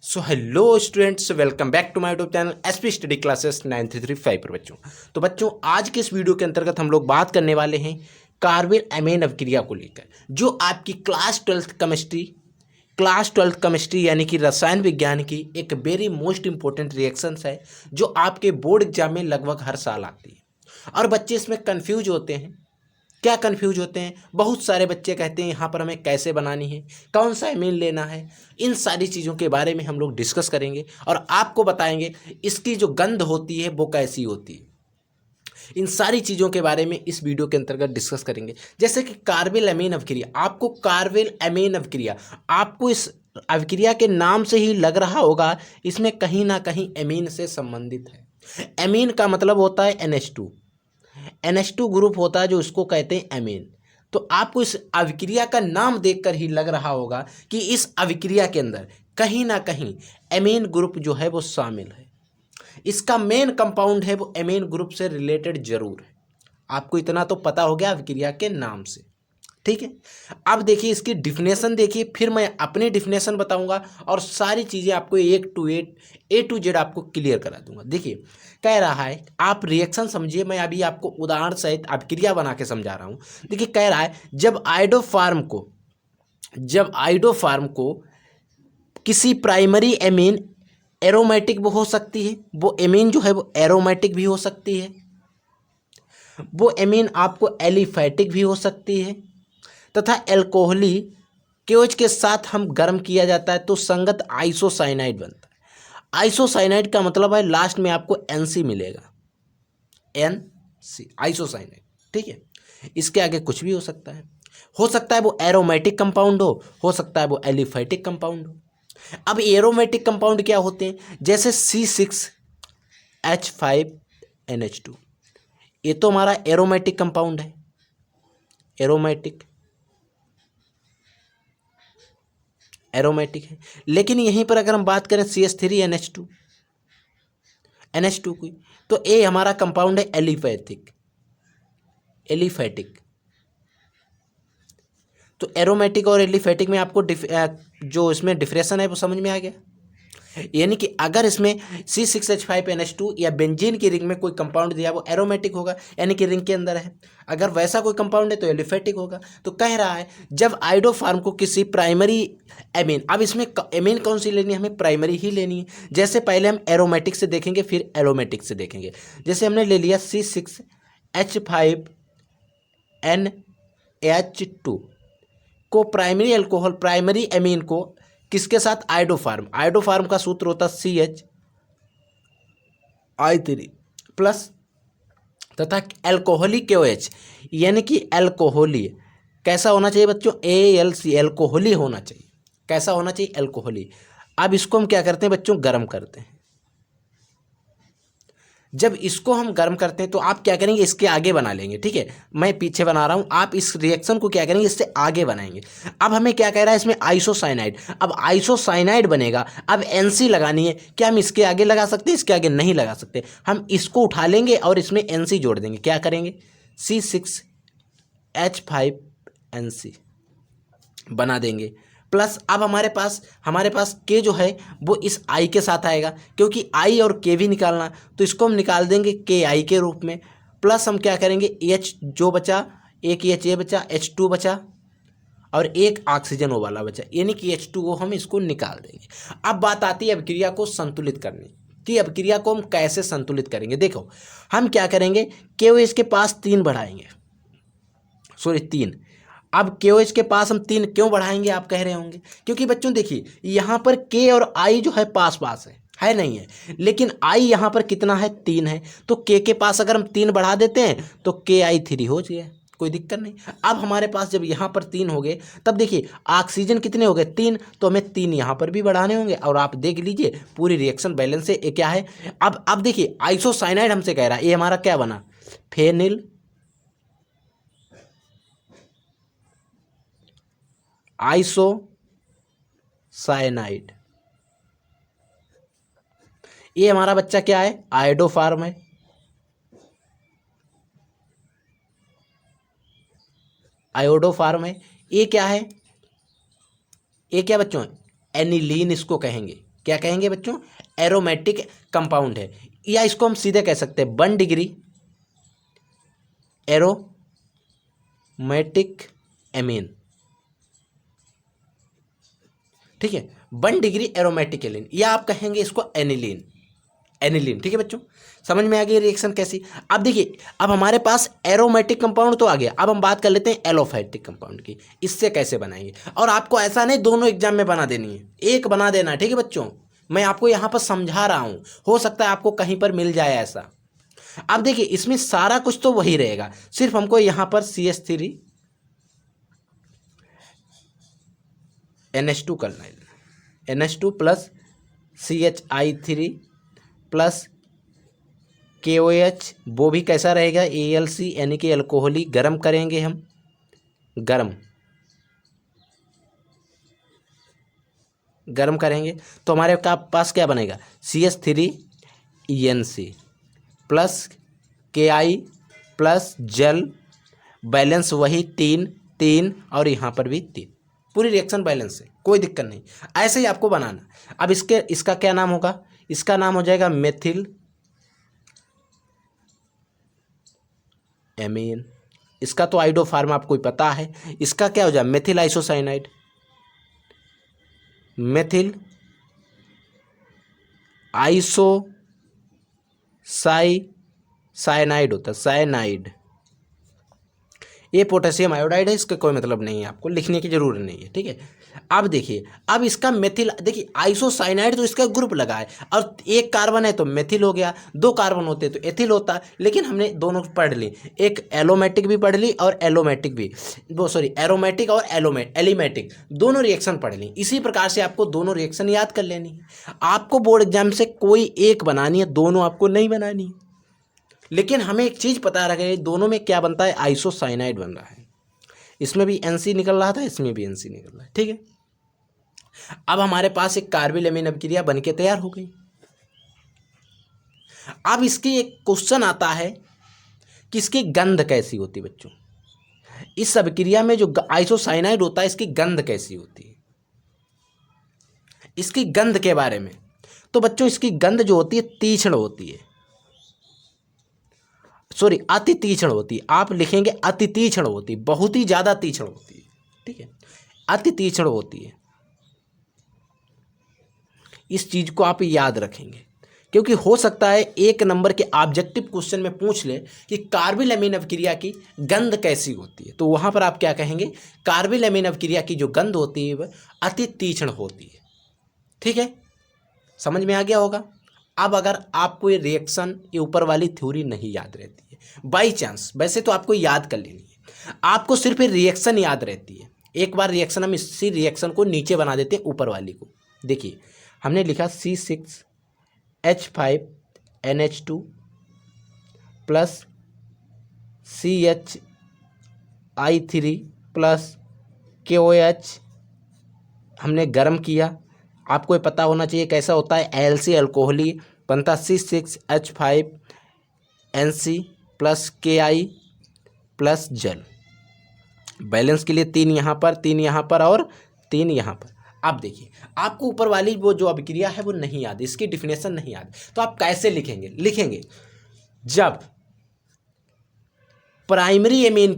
So hello students, welcome back to my YouTube channel SP study classes 9335 पर बच्चों आज के इस वीडियो के अंतर्गत हम लोग बात करने वाले हैं कार्बन अमीन अभिक्रिया को लेकर, जो आपकी क्लास ट्वेल्थ केमिस्ट्री यानी कि रसायन विज्ञान की एक वेरी मोस्ट इंपॉर्टेंट रिएक्शंस है, जो आपके बोर्ड एग्जाम में लगभग हर साल आती है। और बच्चे इसमें कंफ्यूज होते हैं। क्या कंफ्यूज होते हैं? बहुत सारे बच्चे कहते हैं यहाँ पर हमें कैसे बनानी है, कौन सा एमीन लेना है। इन सारी चीज़ों के बारे में हम लोग डिस्कस करेंगे और आपको बताएंगे इसकी जो गंध होती है वो कैसी होती है। इन सारी चीज़ों के बारे में इस वीडियो के अंतर्गत डिस्कस करेंगे। जैसे कि कार्बन अमीन अभिक्रिया, आपको कार्बन अमीन अभिक्रिया, आपको इस अभिक्रिया के नाम से ही लग रहा होगा इसमें कहीं ना कहीं एमीन से संबंधित है। एमीन का मतलब होता है NH2। NH2 ग्रुप होता है जो इसको कहते हैं एमीन। तो आपको इस अभिक्रिया का नाम देखकर ही लग रहा होगा कि इस अभिक्रिया के अंदर कहीं ना कहीं एमीन ग्रुप जो है वो शामिल है। इसका मेन कंपाउंड है वो एमीन ग्रुप से रिलेटेड जरूर है। आपको इतना तो पता हो गया अभिक्रिया के नाम से, ठीक है। अब देखिए इसकी डिफिनेशन देखिए, फिर मैं अपनी डिफिनेशन बताऊंगा और सारी चीज़ें आपको ए टू जेड आपको क्लियर करा दूंगा। देखिए कह रहा है, आप रिएक्शन समझिए, मैं अभी आपको उदाहरण सहित अभिक्रिया बना के समझा रहा हूँ। देखिए कह रहा है जब आइडोफार्म को किसी प्राइमरी एमीन एरोमेटिक वो हो सकती है, वो एमीन जो है वो एरोमेटिक भी हो सकती है, वो एमीन आपको एलिफैटिक भी हो सकती है, तथा एल्कोहली केओएच के साथ हम गर्म किया जाता है तो संगत आइसोसाइनाइड बनता है। आइसोसाइनाइड का मतलब है लास्ट में आपको NC मिलेगा, NC आइसोसाइनाइड, ठीक है। इसके आगे कुछ भी हो सकता है वो एरोमेटिक कंपाउंड हो सकता है वो एलिफैटिक कंपाउंड हो। अब एरोमेटिक कंपाउंड क्या होते हैं? जैसे C6H5NH2, ये तो हमारा एरोमेटिक कंपाउंड है, एरोमेटिक है। लेकिन यहीं पर अगर हम बात करें CH3NH2 की, तो ये हमारा कंपाउंड है एलिफैटिक। तो एरोमेटिक और एलिफैटिक में आपको जो इसमें डिफरेंशन है वो समझ में आ गया। यानी कि अगर इसमें C6H5NH2 या बेंजीन की रिंग में कोई कंपाउंड दिया वो एरोमेटिक होगा, यानी कि रिंग के अंदर है। अगर वैसा कोई कंपाउंड है तो एलिफैटिक होगा। तो कह रहा है जब आइडोफार्म को किसी प्राइमरी एमीन, अब इसमें एमीन कौन सी लेनी है? हमें प्राइमरी ही लेनी है। जैसे पहले हम एरोमेटिक से देखेंगे फिर एरोमेटिक से देखेंगे। जैसे हमने ले लिया C6H5NH2 को प्राइमरी एमीन को किसके साथ? आइडोफार्म का सूत्र होता है CH3 प्लस तथा एल्कोहली KOH, यानी कि एल्कोहली कैसा होना चाहिए बच्चों? ALC, एल्कोहली होना चाहिए। कैसा होना चाहिए? एल्कोहली। अब इसको हम क्या करते हैं बच्चों? गर्म करते हैं। जब इसको हम गर्म करते हैं तो आप क्या करेंगे? इसके आगे बना लेंगे, ठीक है। मैं पीछे बना रहा हूं, आप इस रिएक्शन को क्या करेंगे? इससे आगे बनाएंगे। अब हमें क्या कह रहा है इसमें? आइसोसाइनाइड। अब आइसोसाइनाइड बनेगा, अब NC लगानी है। क्या हम इसके आगे लगा सकते हैं? इसके आगे नहीं लगा सकते। हम इसको उठा लेंगे और इसमें NC जोड़ देंगे। क्या करेंगे? C6H5NC बना देंगे। प्लस अब हमारे पास K जो है वो इस I के साथ आएगा, क्योंकि I और K भी निकालना, तो इसको हम निकाल देंगे KI के रूप में। प्लस हम क्या करेंगे? H जो बचा, एक H ये बचा, H2 बचा और एक ऑक्सीजन वो वाला बचा, यानी कि H2O हम इसको निकाल देंगे। अब बात आती है अभिक्रिया को संतुलित करने की। अभिक्रिया को हम कैसे संतुलित करेंगे? देखो हम क्या करेंगे, KOH के पास 3 बढ़ाएंगे, सॉरी 3। अब KOH के पास हम 3 क्यों बढ़ाएंगे आप कह रहे होंगे? क्योंकि बच्चों देखिए यहाँ पर K और I जो है पास पास है नहीं है, लेकिन I यहाँ पर कितना है? 3 है। तो K के पास अगर हम 3 बढ़ा देते हैं तो KI3 हो गया, कोई दिक्कत नहीं। अब हमारे पास जब यहाँ पर 3 हो गए, तब देखिए ऑक्सीजन कितने हो गए? 3, तो हमें 3 यहाँ पर भी बढ़ाने होंगे। और आप देख लीजिए पूरी रिएक्शन बैलेंस से ये क्या है। अब देखिए आइसोसाइनाइड हमसे कह रहा है, ये हमारा क्या बना? Phenyl isocyanide. ये हमारा बच्चा क्या है? आइडोफार्म है। ये क्या है? ये क्या बच्चों? एनिलीन इसको कहेंगे। क्या कहेंगे बच्चों, एरोमेटिक कंपाउंड है, या इसको हम सीधे कह सकते हैं 1 डिग्री एरोमेटिक एमीन। ठीक है, 1 डिग्री एरोमेटिक एलिन, या आप कहेंगे इसको एनिलीन, एनिलीन। ठीक है बच्चों, समझ में आ गई रिएक्शन कैसी। अब देखिए, अब हमारे पास एरोमेटिक कंपाउंड तो आ गया, अब हम बात कर लेते हैं एलोफैटिक कंपाउंड की, इससे कैसे बनाएंगे। और आपको ऐसा नहीं दोनों एग्जाम में बना देनी है, एक बना देना है। ठीक है बच्चों, मैं आपको यहाँ पर समझा रहा हूँ, हो सकता है आपको कहीं पर मिल जाए ऐसा। अब देखिए, इसमें सारा कुछ तो वही रहेगा, सिर्फ हमको यहाँ पर CH3 NH2 करना है, NH2 plus CHI3 plus KOH, वो भी कैसा रहेगा, ALC यानी कि अल्कोहली। गर्म करेंगे हम, गर्म करेंगे तो हमारे पास क्या बनेगा, CH3ENC प्लस KI प्लस जल, बैलेंस वही 3 3 और यहाँ पर भी 3, पूरी रिएक्शन बैलेंस है, कोई दिक्कत नहीं। ऐसे ही आपको बनाना। अब इसका क्या नाम होगा, इसका नाम हो जाएगा मेथिल एमीन। इसका तो आइडो फार्म आपको पता है, इसका क्या हो जाए, मेथिल आइसोसाइनाइड, मेथिल आइसोसाइनाइड होता है, साइनाइड। ये पोटेशियम आयोडाइड है, इसका कोई मतलब नहीं है, आपको लिखने की जरूरत नहीं है। ठीक है, अब देखिए, अब इसका मेथिल, देखिए आइसोसाइनाइड तो इसका ग्रुप लगा है, और एक कार्बन है तो मेथिल हो गया, 2 कार्बन होते तो एथिल होता। लेकिन हमने दोनों पढ़ ली, एक एलोमेटिक भी पढ़ ली और एलोमेटिक भी, वो सॉरी एरोमेटिक और एलिमेटिक, दोनों रिएक्शन पढ़ ली। इसी प्रकार से आपको दोनों रिएक्शन याद कर लेनी है। आपको बोर्ड एग्जाम से कोई एक बनानी है, दोनों आपको नहीं बनानी है। लेकिन हमें एक चीज़ पता रहे, दोनों में क्या बनता है, आइसोसाइनाइड बन रहा है। इसमें भी NC निकल रहा था, इसमें भी NC निकल रहा है। ठीक है, अब हमारे पास एक कार्बिल एमीन अभिक्रिया बनके तैयार हो गई। अब इसकी एक क्वेश्चन आता है कि इसकी गंध कैसी होती है बच्चों। इस अभिक्रिया में जो आइसोसाइनाइड होता है, इसकी गंध कैसी होती है, इसकी गंध के बारे में। तो बच्चों, इसकी गंध जो होती है तीक्ष्ण होती है, सॉरी अति तीक्ष्ण होती है। आप लिखेंगे अति तीक्ष्ण होती है, बहुत ही ज़्यादा तीक्ष्ण होती है। ठीक है, अति तीक्ष्ण होती है, इस चीज़ को आप याद रखेंगे, क्योंकि हो सकता है 1 नंबर के ऑब्जेक्टिव क्वेश्चन में पूछ ले कि कार्बिल एमीन अभिक्रिया की गंध कैसी होती है, तो वहाँ पर आप क्या कहेंगे, कार्बिल एमीन अभिक्रिया की जो गंध होती है वह अति तीक्ष्ण होती है। ठीक है, समझ में आ गया होगा। अब अगर आपको ये रिएक्शन, ये ऊपर वाली थ्योरी नहीं याद रहती है, बाई चांस, वैसे तो आपको याद कर लेनी है, आपको सिर्फ ये रिएक्शन याद रहती है। एक बार रिएक्शन, हम इसी रिएक्शन को नीचे बना देते हैं ऊपर वाली को। देखिए, हमने लिखा C6H5NH2 plus CHI3 plus KOH, हमने गर्म किया। आपको ये पता होना चाहिए कैसा होता है, ALC अल्कोहली बनता C6H5NC प्लस KI प्लस जल, बैलेंस के लिए 3 यहाँ पर, 3 यहाँ पर और 3 यहाँ पर। अब देखिए, आपको ऊपर वाली वो जो अभिक्रिया है वो नहीं याद, इसकी डिफिनेशन नहीं याद, तो आप कैसे लिखेंगे, जब प्राइमरी एमीन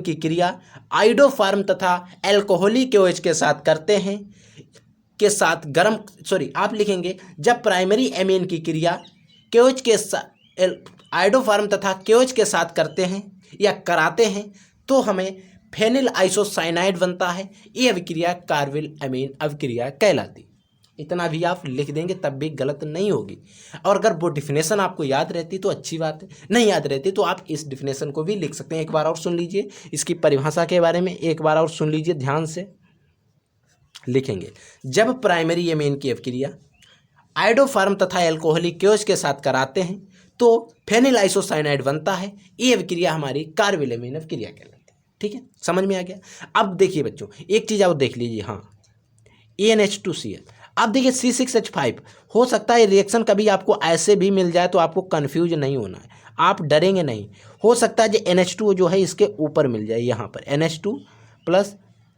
की क्रिया आइडोफार्म तथा एल्कोहलिक KOH के साथ करते हैं, के साथ गर्म, सॉरी आप लिखेंगे जब प्राइमरी एमीन की क्रिया KOH के साथ, आइडोफार्म तथा KOH के साथ करते हैं या कराते हैं, तो हमें फेनिल आइसोसाइनाइड बनता है। ये अभिक्रिया कार्बिल एमीन अभिक्रिया कहलाती। इतना भी आप लिख देंगे तब भी गलत नहीं होगी। और अगर वो डिफिनेशन आपको याद रहती तो अच्छी बात है, नहीं याद रहती तो आप इस डिफिनेशन को भी लिख सकते हैं। एक बार और सुन लीजिए, इसकी परिभाषा के बारे में एक बार और सुन लीजिए, ध्यान से लिखेंगे। जब प्राइमरी एमीन की अभिक्रिया आइडोफार्म तथा एल्कोहलिक KOH के साथ कराते हैं तो फेनिल आइसोसाइनाइड बनता है। ये अभिक्रिया हमारी कार्बिल एमीन अभिक्रिया कहलाती है। ठीक है, समझ में आ गया। अब देखिए बच्चों, एक चीज़ आप देख लीजिए, हाँ ANH2Cl। अब देखिए C6H5, हो सकता है रिएक्शन कभी आपको ऐसे भी मिल जाए तो आपको कन्फ्यूज नहीं होना है, आप डरेंगे नहीं। हो सकता है जो NH2 जो है इसके ऊपर मिल जाए, यहाँ पर NH2 plus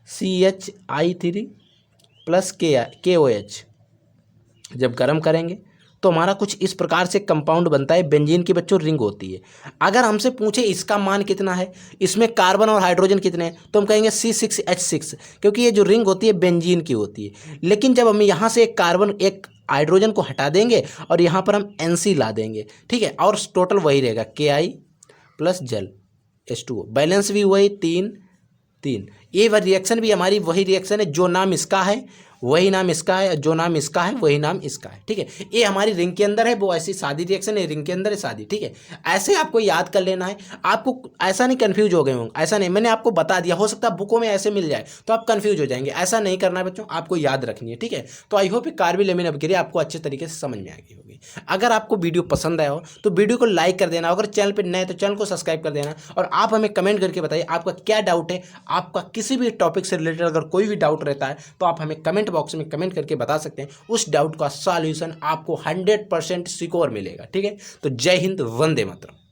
CHI3 plus KOH जब गर्म करेंगे तो हमारा कुछ इस प्रकार से कंपाउंड बनता है। बेंजीन की बच्चों रिंग होती है। अगर हमसे पूछे इसका मान कितना है, इसमें कार्बन और हाइड्रोजन कितने हैं, तो हम कहेंगे C6H6, क्योंकि ये जो रिंग होती है बेंजीन की होती है। लेकिन जब हम यहाँ से एक कार्बन एक हाइड्रोजन को हटा देंगे और यहाँ पर हम NC ला देंगे, ठीक है, और टोटल वही रहेगा Ki प्लस जल H2O, बैलेंस भी वही 3। ये रिएक्शन भी हमारी वही रिएक्शन है, जो नाम इसका है वही नाम इसका है, जो नाम इसका है वही नाम इसका है, ठीक है। ये हमारी रिंग के अंदर है, वो ऐसी सादी रिएक्शन है, रिंग के अंदर है सादी, ठीक है। ऐसे आपको याद कर लेना है। आपको ऐसा नहीं कंफ्यूज हो गए होंगे, ऐसा नहीं, मैंने आपको बता दिया, हो सकता है बुकों में ऐसे मिल जाए तो आप कंफ्यूज हो जाएंगे। ऐसा नहीं करना है बच्चों, आपको याद रखनी है, ठीक है। तो आई होप कार्बोलेमिन अभिक्रिया आपको अच्छे तरीके से समझ में आ गई होगी। अगर आपको वीडियो पसंद आया हो तो वीडियो को लाइक कर देना, अगर चैनल पर नए तो चैनल को सब्सक्राइब कर देना, और आप हमें कमेंट करके बताइए आपका क्या डाउट है। आपका किसी भी टॉपिक से रिलेटेड अगर कोई भी डाउट रहता है तो आप हमें कमेंट बॉक्स में कमेंट करके बता सकते हैं। उस डाउट का सॉल्यूशन आपको 100% सिक्योर मिलेगा, ठीक है। तो जय हिंद, वंदे मातरम।